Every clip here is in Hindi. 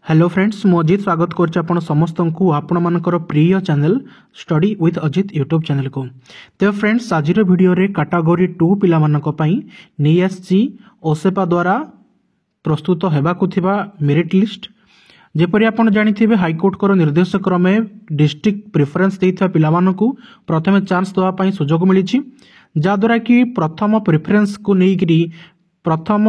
हेलो फ्रेंड्स मु अजित स्वागत करछि आपण समस्त को आपण मानकर प्रिय channel study with Ajit YouTube channel को। तो फ्रेंड्स आज वीडियो रे कैटेगरी 2 पिला मानक पई नै आछि ओसेपा द्वारा प्रस्तुत हेबाकु थिबा मेरिट लिस्ट। जेपरि आपण जानिथिबे हाईकोर्ट को निर्देश क्रमे डिस्ट्रिक्ट प्रेफरेंस देइथा पिला मानकु प्रथमे चांस दवा पई सुजोग मिलिछि, जा द्वारा कि प्रथम प्रेफरेंस को नेइकरी प्रथम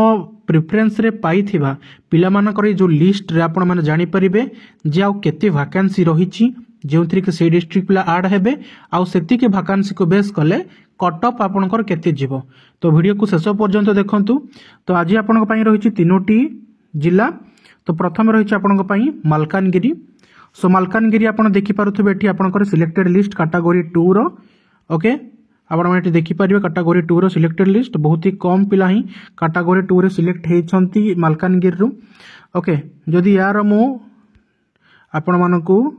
प्रेफरेंस रे पाई थिबा पिला मानकर जो लिस्ट रे आपण माने जानि परिबे जे आउ केते वैकेंसी रहिछि जेउथि कि से डिस्ट्रिक्ट पिला ऐड हेबे आउ सेति के वैकेंसी को बेस कले कट ऑफ आपनकर केते जीवो। तो वीडियो को शेष पर्यंत देखंतु। तो आज आपनक पई रहिछि तीनोटी जिला। तो प्रथम रहिछि आपनक पई मालकानगिरी। सो मालकानगिरी आपण देखि पारुथबे एठी आपनकर सिलेक्टेड लिस्ट कैटेगरी 2 रो। ओके आपण माने देखि पारिबे कैटेगरी 2 रो सिलेक्टेड लिस्ट। बहुत ही कम पिला ही कैटेगरी 2 रे सिलेक्ट हेछंती मालकानगिरी रो। ओके जदि यार मो आपण मानकू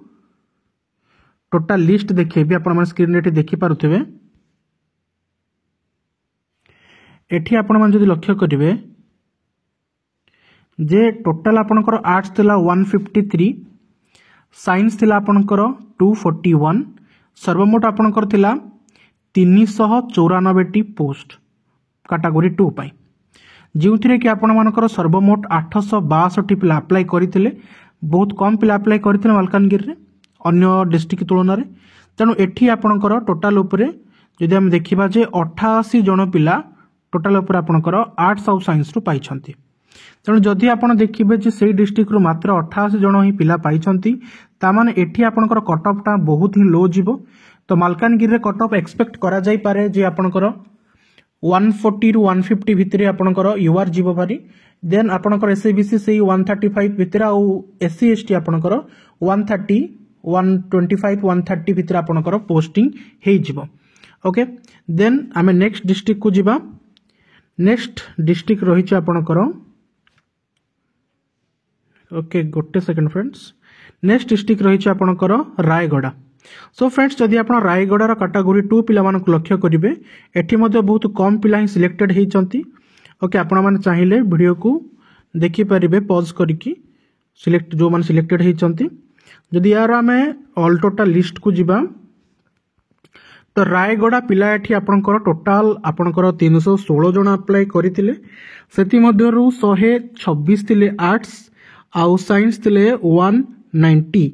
टोटल लिस्ट देखिबे आपण माने स्क्रीन रे देखि पारुथबे एठी आपण माने जदि लक्ष्य करिवे जे टोटल आपनकर आर्ट्स थिला 153, साइंस थिला आपनकर 241, सर्वमोट आपनकर थिला 394 पोस्ट कैटेगरी 2 पाई, जो कि आपण मानकर सर्वमोट 862 पिला अप्लाई करथिले। बहुत कम पिला अप्लाई करथिले मालकानगिरी रे अन्य डिस्ट्रिक्ट तुलना रे। तेणु एठी आपनकर टोटल उपरे जदि हम देखिबा जे 88 जन पिला टोटल उपरे आपनकर आर्ट्स और साइंस रु पाइछंती। तेणु जदि आपण देखिबे जे सेही डिस्ट्रिक्ट रु मात्र 88 जन ही पिला पाइछंती ता माने एठी आपनकर कट ऑफ टा बहुत ही लो जीवो। तो मालकानगिरी रे कट ऑफ एक्सपेक्ट करा जाई पारे जे आपनकर 140 रु 150 भितरे आपनकर यूआर जीवो पारी। देन आपनकर एससीबीसी सेही 135 भितरे आ एससी एसटी आपनकर 130 125 130 भितरे आपनकर पोस्टिंग हेई जीवो। ओके देन आमे नेक्स्ट डिस्ट्रिक्ट को जिबा। नेक्स्ट डिस्ट्रिक्ट रही छ आपनकर ओके गोटे सेकंड फ्रेंड्स। नेक्स्ट डिस्ट्रिक्ट रही छ आपनकर रायगढ़। सो फ्रेंड्स जदि आपण रायगढ़ कैटेगरी 2 पिला मानक लक्ष्य करिवे एठी मध्ये बहुत कम पिला ही सिलेक्टेड हेचंती। ओके आपण माने चाहिले वीडियो को देखि परिबे पॉज करिकि सिलेक्ट जो माने सिलेक्टेड हेचंती। जदि यार हमें ऑल टोटल लिस्ट को जिबा तो रायगढ़ पिला एठी आपनकर टोटल आपनकर 316 जन अप्लाई करितिले। सेति मध्यरु 126 तिले आर्ट्स आउ साइंस तिले 190।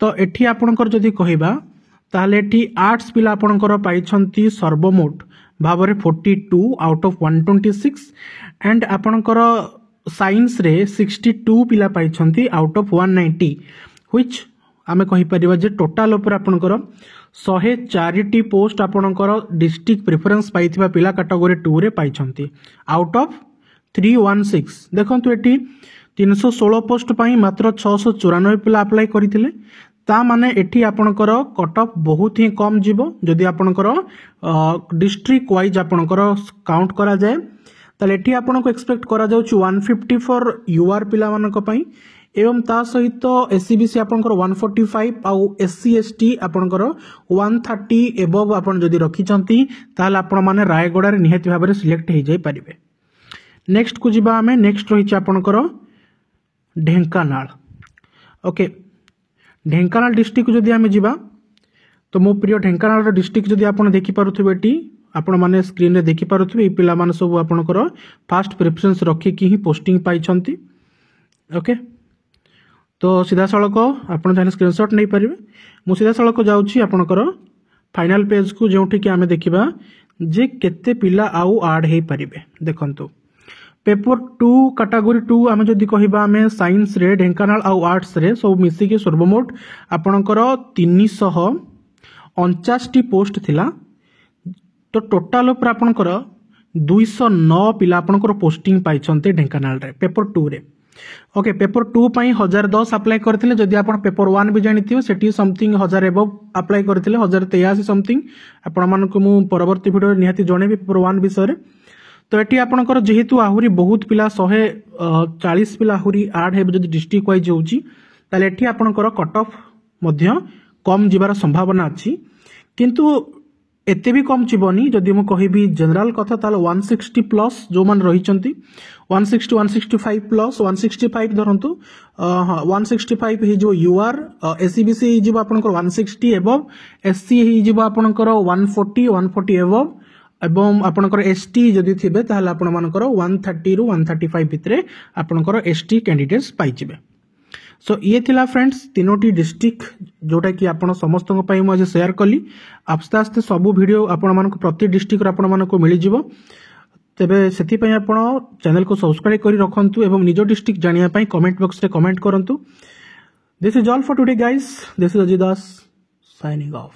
तो एठी आपनकर जदि कहिबा ताले एठी आर्ट्स पिला आपनकर पाइछंती सर्वमोट भाबरे 42 आउट ऑफ 126 एंड आपनकर साइंस रे 62 पिला पाइछंती आउट ऑफ 190 व्हिच आमे कहि परिबा जे टोटल ऊपर आपनकर 104 पोस्ट आपनकर डिस्ट्रिक्ट प्रेफरेंस पाइथिबा पिला कैटेगरी 2 रे पाइछंती आउट ऑफ 316। देखंतु एठी 316 पोस्ट पाई मात्र 694 पिला अप्लाई करिथिले। ता माने एठी आपनकर कट ऑफ बहुत ही कम जीवो। जदि आपनकर डिस्ट्रिक्ट वाइज आपनकर काउंट करा जाए ताले एठी आपनको एक्सपेक्ट करा जाउची 150 फॉर यूआर पिला मानक पई एवं ता सहित एससीबीसी आपनकर 145 आउ एससी एसटी आपनकर 130 एबव आपन जदि रखि चंती ताले आपन माने रायगढ़ रे निहति भाबरे सिलेक्ट हे जाई परिबे। नेक्स्ट को जिबा हमें नेक्स्ट रही आपनकर ढेंकानाल। ओके ढेंकानाल डिस्ट्रिक्ट जदि आमे जिबा तो मो प्रिय ढेंकानाल डिस्ट्रिक्ट जदि आपण देखि पारुथबे एटी आपण माने स्क्रीन रे देखि पारुथबे ए पिला माने सब आपनकर फास्ट प्रेफरेंस रखि कि ही पोस्टिंग पाई छंती। ओके तो सीधा सळक आपण जाने स्क्रीनशॉट नै परिबे। मु सीधा सळक जाउची आपनकर फाइनल पेज को जेउठी कि आमे देखिबा जे केते पिला आउ ऐड हे परिबे। देखंतु पेपर 2 कैटेगरी 2 आमे जदि कहिबा आमे साइंस रे ढेंकानाल आउ आर्ट्स रे सब मिसी के सर्वमोट आपनकर 349 पोस्ट थिला। तो टोटल ऊपर आपनकर 209 पिला आपनकर पोस्टिंग पाइछंते ढेंकानाल रे पेपर 2 रे। ओके पेपर 2 पई 1010 अप्लाई करथिले। जदि आपण पेपर 1 भी जानिथिबे सेठी समथिंग 1000 एबव अप्लाई करथिले 1083 समथिंग। आपण मानको मु परवर्ती वीडियो निहाती जणेबी पेपर 1 विषय रे। तो एटी आपनकर जेहेतु आहुरी बहुत पिला 140 पिला आहुरी ऐड हे जदि डिस्ट्रिक्ट वाइज होउची ताले एटी आपनकर कट ऑफ मध्य कम जिबार संभावना अछि। किंतु एते भी कम जीवनी जदि मु कहबी जनरल कथा ताल 160 प्लस जो मान रही 160 165 प्लस 165 धरतु 165 ही जो यूआर एससीबीसी ही जो आपनकर 160 एबव एससी ही जो आपनकर 140 140 एबव एवं आपनकर एसटी जदि थिबे ताहले आपण मानकर 130 रु 135 भितरे आपनकर एसटी कैंडिडेट्स पाई जिवे। सो ये थिला फ्रेंड्स तीनोटी डिस्ट्रिक्ट जोटा कि आपण समस्त मुझे शेयर कली आस्ते आस्ते सबू वीडियो आपण मानक प्रति डिस्ट्रिक्ट आपण मानक मिल जिवो। तेबे सेति पई आपण चैनल को सब्सक्राइब करी रखंतु एवं निजो डिस्ट्रिक्ट जानिया पई कमेंट बॉक्स रे कमेंट करंतु। This is all for today guys, this is Ajay Das signing off.